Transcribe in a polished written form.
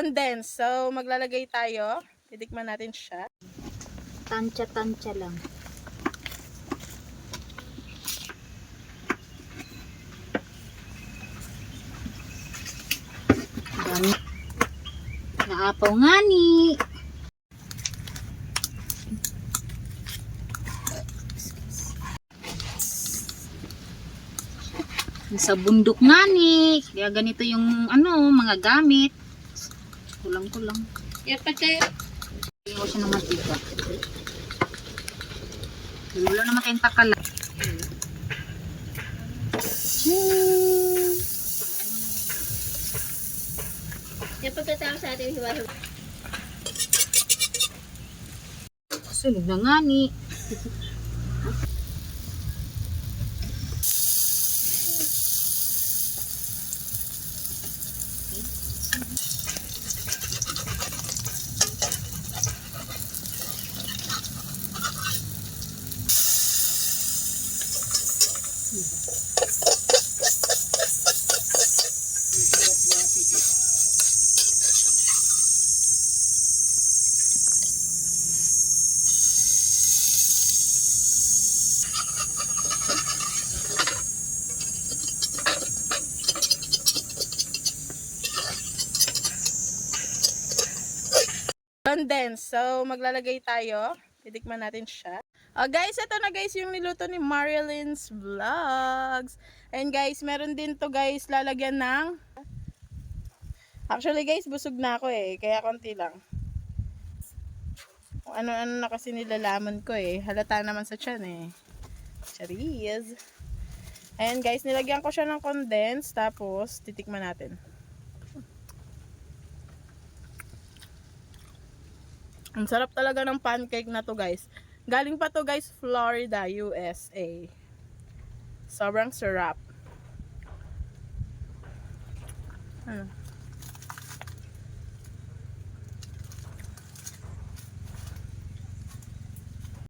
condensed. So, maglalagay tayo. Titikman natin siya. Tansya-tansya lang. Dami. Naapaw nga ni. Sa bundok nga ni. Kaya ganito yung mga gamit. Kulang-kulang. Yan pa kayo. Hindi ko siya ng matika. Wala naman kayong takala. Yan pagkatapos sa ating hiwa-hiwa. Sunog na nga ni. Condensed. So, maglalagay tayo. Titikman natin siya. Guys, ito na guys yung niluto ni Marilynn's Vlogs. And guys, meron din to guys lalagyan ng... Actually guys, busog na ako kaya konti lang. Ano-ano na kasi nilalaman ko Halata naman sa tiyan Charis. Ayan guys, nilagyan ko siya ng condensed. Tapos, titikman natin. Ang sarap talaga ng pancake na to guys. Galing pa to guys, Florida, USA. Sobrang sarap. Ano?